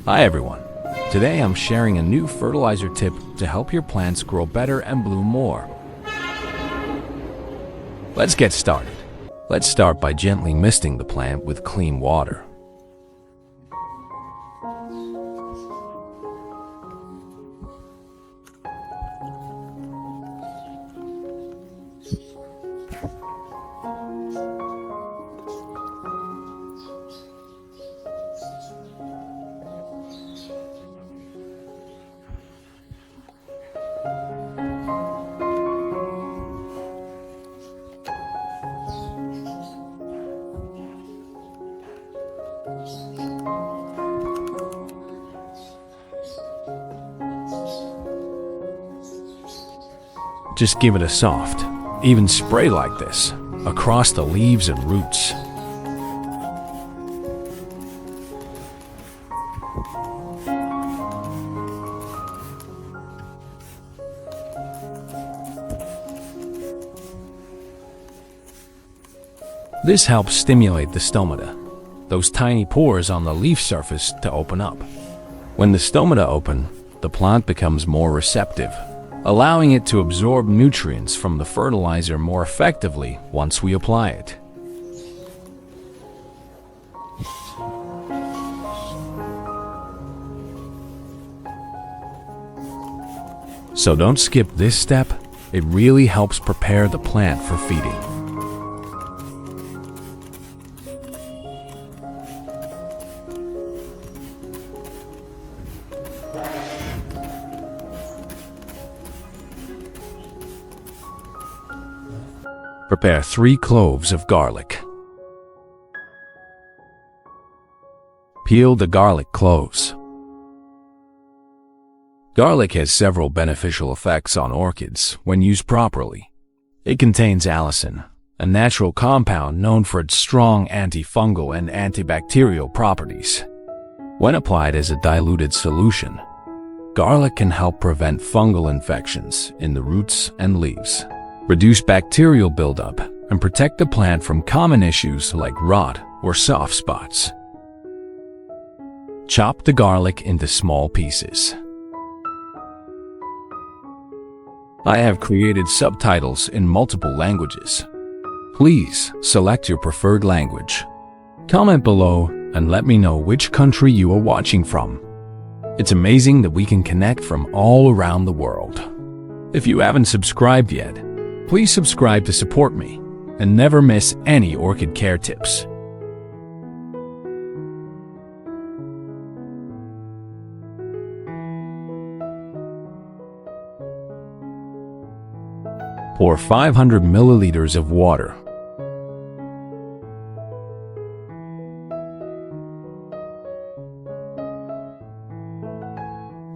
Hi everyone. Today I'm sharing a new fertilizer tip to help your plants grow better and bloom more. Let's get started. Let's start by gently misting the plant with clean water. Just give it a soft, even spray like this, across the leaves and roots. This helps stimulate the stomata, those tiny pores on the leaf surface, to open up. When the stomata open, the plant becomes more receptive, allowing it to absorb nutrients from the fertilizer more effectively once we apply it. So don't skip this step. It really helps prepare the plant for feeding. Prepare 3 cloves of garlic. Peel the garlic cloves. Garlic has several beneficial effects on orchids when used properly. It contains allicin, a natural compound known for its strong antifungal and antibacterial properties. When applied as a diluted solution, garlic can help prevent fungal infections in the roots and leaves, reduce bacterial buildup, and protect the plant from common issues like rot or soft spots. Chop the garlic into small pieces. I have created subtitles in multiple languages. Please select your preferred language. Comment below and let me know which country you are watching from. It's amazing that we can connect from all around the world. If you haven't subscribed yet, please subscribe to support me and never miss any orchid care tips. Pour 500 milliliters of water.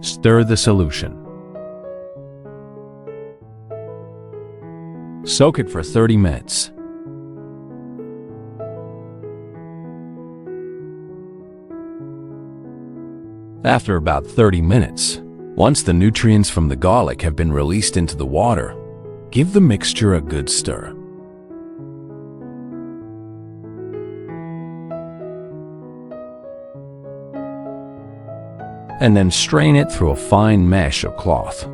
Stir the solution. Soak it for 30 minutes. After about 30 minutes, once the nutrients from the garlic have been released into the water, give the mixture a good stir. And then strain it through a fine mesh or cloth.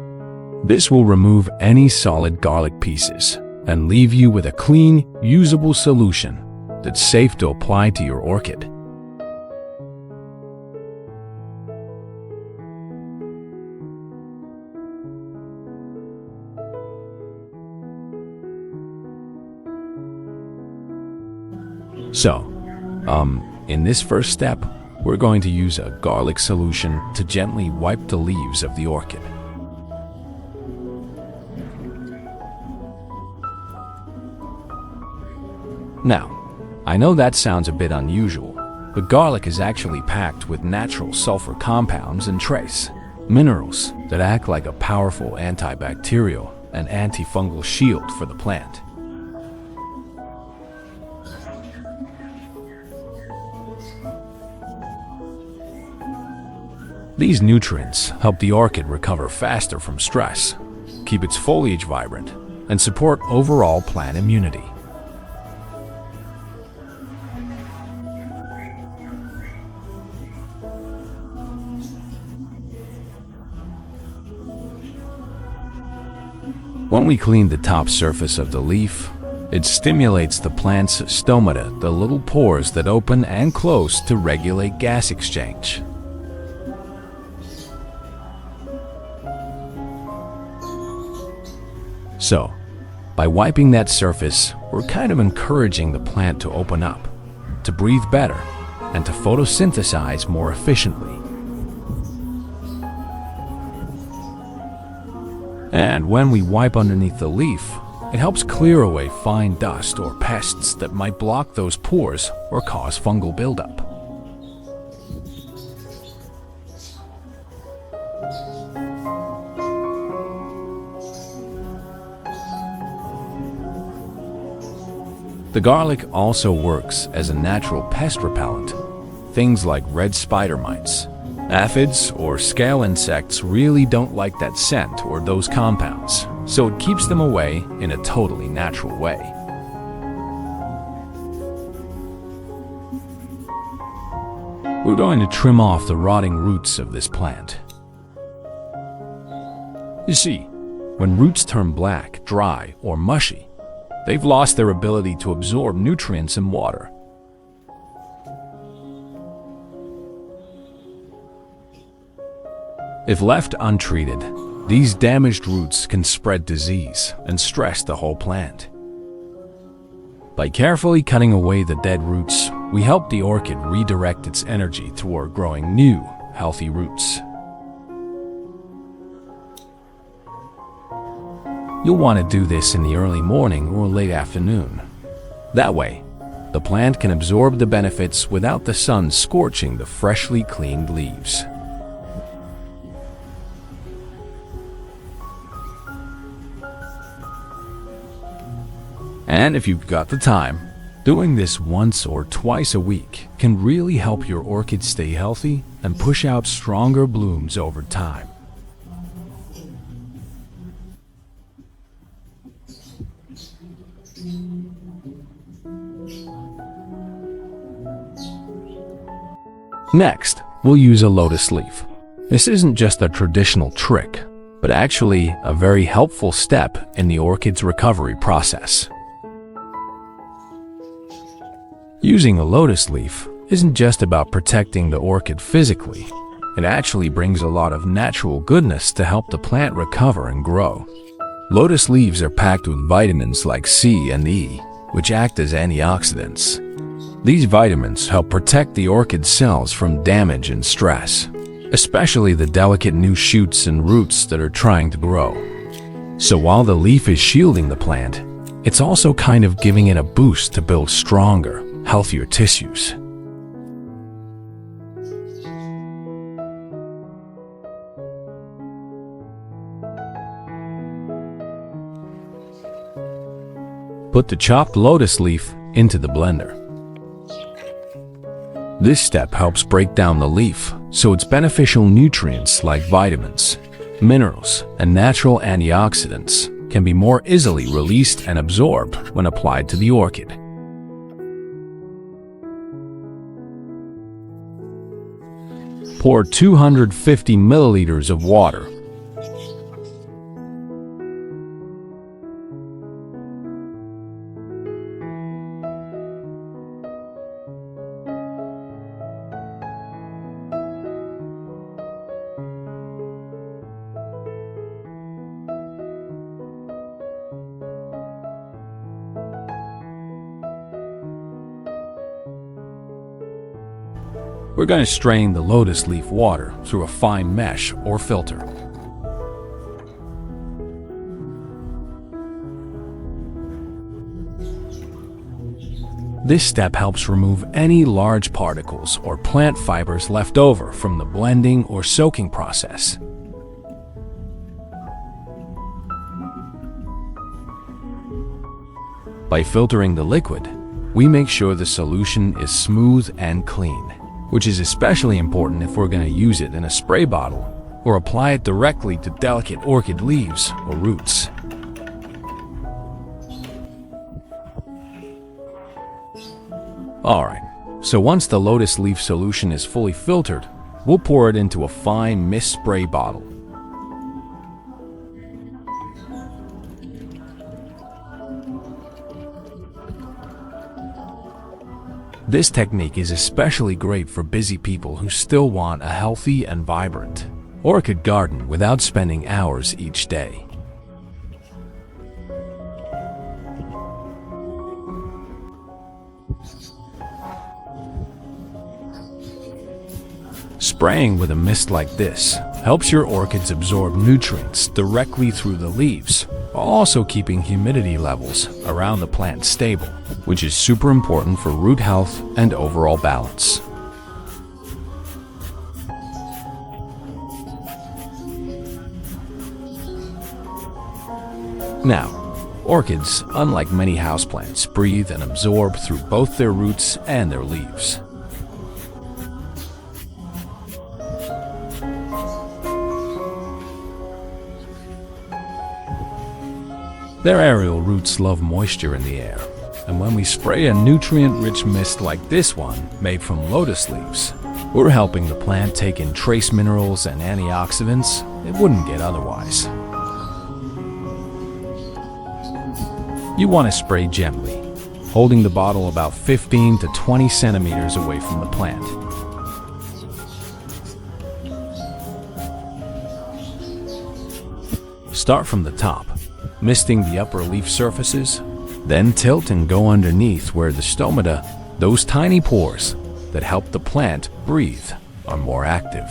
This will remove any solid garlic pieces and leave you with a clean, usable solution that's safe to apply to your orchid. So, in this first step, we're going to use a garlic solution to gently wipe the leaves of the orchid. Now, I know that sounds a bit unusual, but garlic is actually packed with natural sulfur compounds and trace minerals that act like a powerful antibacterial and antifungal shield for the plant. These nutrients help the orchid recover faster from stress, keep its foliage vibrant, and support overall plant immunity. When we clean the top surface of the leaf, it stimulates the plant's stomata, the little pores that open and close to regulate gas exchange. So, by wiping that surface, we're kind of encouraging the plant to open up, to breathe better, and to photosynthesize more efficiently. And when we wipe underneath the leaf, it helps clear away fine dust or pests that might block those pores or cause fungal buildup. The garlic also works as a natural pest repellent. Things like red spider mites, aphids, or scale insects really don't like that scent or those compounds, so it keeps them away in a totally natural way. We're going to trim off the rotting roots of this plant. You see, when roots turn black, dry, or mushy, they've lost their ability to absorb nutrients and water. If left untreated, these damaged roots can spread disease and stress the whole plant. By carefully cutting away the dead roots, we help the orchid redirect its energy toward growing new, healthy roots. You'll want to do this in the early morning or late afternoon. That way, the plant can absorb the benefits without the sun scorching the freshly cleaned leaves. And if you've got the time, doing this once or twice a week can really help your orchid stay healthy and push out stronger blooms over time. Next, we'll use a lotus leaf. This isn't just a traditional trick, but actually a very helpful step in the orchid's recovery process. Using a lotus leaf isn't just about protecting the orchid physically. It actually brings a lot of natural goodness to help the plant recover and grow. Lotus leaves are packed with vitamins like C and E, which act as antioxidants. These vitamins help protect the orchid cells from damage and stress, especially the delicate new shoots and roots that are trying to grow. So while the leaf is shielding the plant, it's also kind of giving it a boost to build stronger, healthier tissues. Put the chopped lotus leaf into the blender. This step helps break down the leaf so its beneficial nutrients like vitamins, minerals, and natural antioxidants can be more easily released and absorbed when applied to the orchid. Pour 250 milliliters of water. We're going to strain the lotus leaf water through a fine mesh or filter. This step helps remove any large particles or plant fibers left over from the blending or soaking process. By filtering the liquid, we make sure the solution is smooth and clean, which is especially important if we're going to use it in a spray bottle or apply it directly to delicate orchid leaves or roots. Alright, so once the lotus leaf solution is fully filtered, we'll pour it into a fine mist spray bottle. This technique is especially great for busy people who still want a healthy and vibrant orchid garden without spending hours each day. Spraying with a mist like this helps your orchids absorb nutrients directly through the leaves, while also keeping humidity levels around the plant stable, which is super important for root health and overall balance. Now, orchids, unlike many houseplants, breathe and absorb through both their roots and their leaves. Their aerial roots love moisture in the air, and when we spray a nutrient-rich mist like this one made from lotus leaves, we're helping the plant take in trace minerals and antioxidants it wouldn't get otherwise. You want to spray gently, holding the bottle about 15 to 20 centimeters away from the plant. Start from the top, misting the upper leaf surfaces, then tilt and go underneath where the stomata, those tiny pores that help the plant breathe, are more active.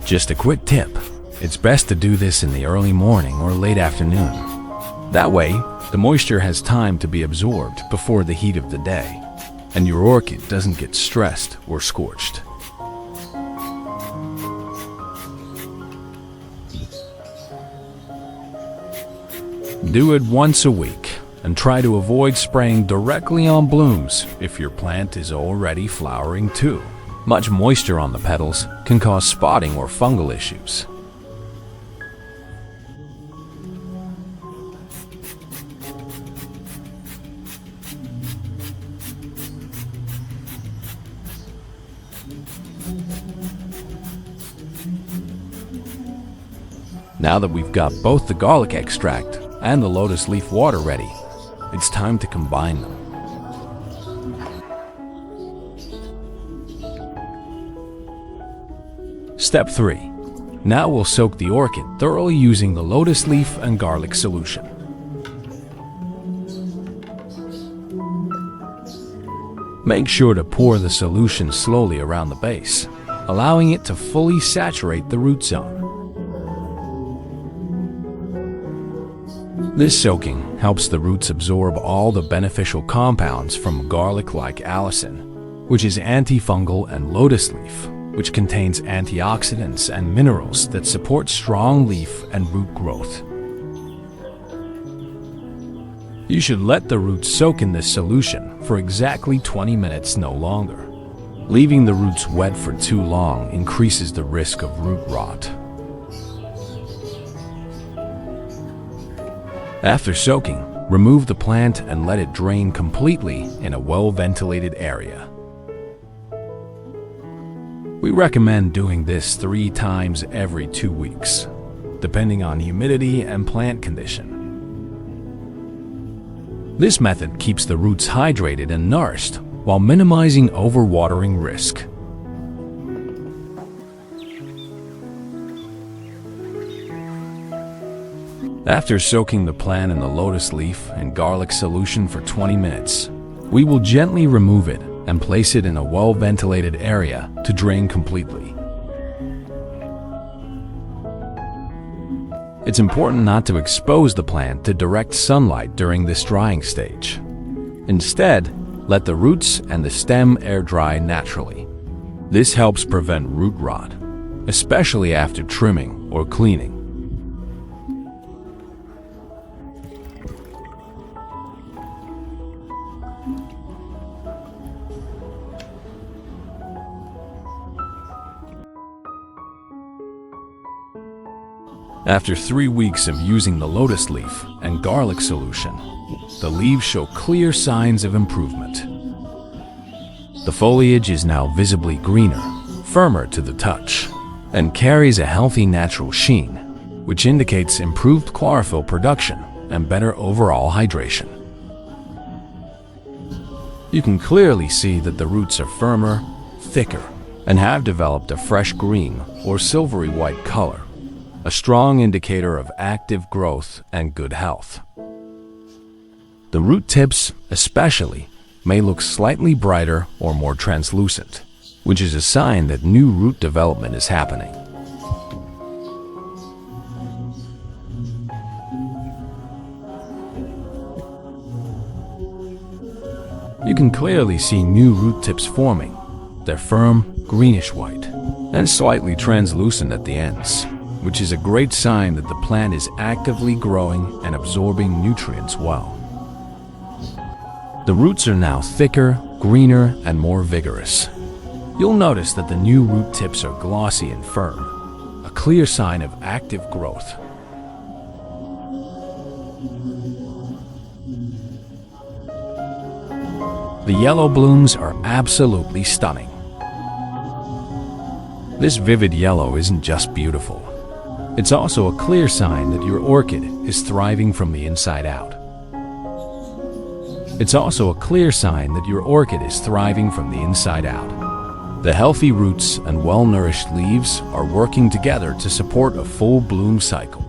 Just a quick tip, it's best to do this in the early morning or late afternoon. That way, the moisture has time to be absorbed before the heat of the day, and your orchid doesn't get stressed or scorched. Do it once a week, and try to avoid spraying directly on blooms if your plant is already flowering too. Much moisture on the petals can cause spotting or fungal issues. Now that we've got both the garlic extract and the lotus leaf water ready, it's time to combine them. Step 3. Now we'll soak the orchid thoroughly using the lotus leaf and garlic solution. Make sure to pour the solution slowly around the base, allowing it to fully saturate the root zone. This soaking helps the roots absorb all the beneficial compounds from garlic like allicin, which is antifungal, and lotus leaf, which contains antioxidants and minerals that support strong leaf and root growth. You should let the roots soak in this solution for exactly 20 minutes, no longer. Leaving the roots wet for too long increases the risk of root rot. After soaking, remove the plant and let it drain completely in a well-ventilated area. We recommend doing this 3 times every 2 weeks, depending on humidity and plant condition. This method keeps the roots hydrated and nourished while minimizing overwatering risk. After soaking the plant in the lotus leaf and garlic solution for 20 minutes, we will gently remove it and place it in a well-ventilated area to drain completely. It's important not to expose the plant to direct sunlight during this drying stage. Instead, let the roots and the stem air dry naturally. This helps prevent root rot, especially after trimming or cleaning. After 3 weeks of using the lotus leaf and garlic solution, the leaves show clear signs of improvement. The foliage is now visibly greener, firmer to the touch, and carries a healthy natural sheen, which indicates improved chlorophyll production and better overall hydration. You can clearly see that the roots are firmer, thicker, and have developed a fresh green or silvery white color, a strong indicator of active growth and good health. The root tips, especially, may look slightly brighter or more translucent, which is a sign that new root development is happening. You can clearly see new root tips forming. They're firm, greenish-white, and slightly translucent at the ends, which is a great sign that the plant is actively growing and absorbing nutrients well. The roots are now thicker, greener, and more vigorous. You'll notice that the new root tips are glossy and firm, a clear sign of active growth. The yellow blooms are absolutely stunning. This vivid yellow isn't just beautiful. It's also a clear sign that your orchid is thriving from the inside out. It's also a clear sign that your orchid is thriving from the inside out. The healthy roots and well-nourished leaves are working together to support a full bloom cycle.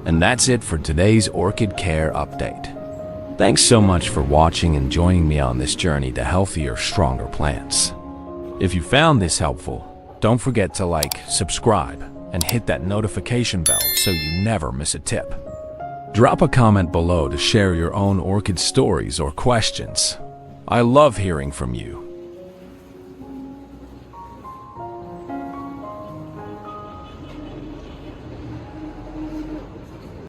And that's it for today's orchid care update. Thanks so much for watching and joining me on this journey to healthier, stronger plants. If you found this helpful, don't forget to like, subscribe, and hit that notification bell so you never miss a tip. Drop a comment below to share your own orchid stories or questions. I love hearing from you.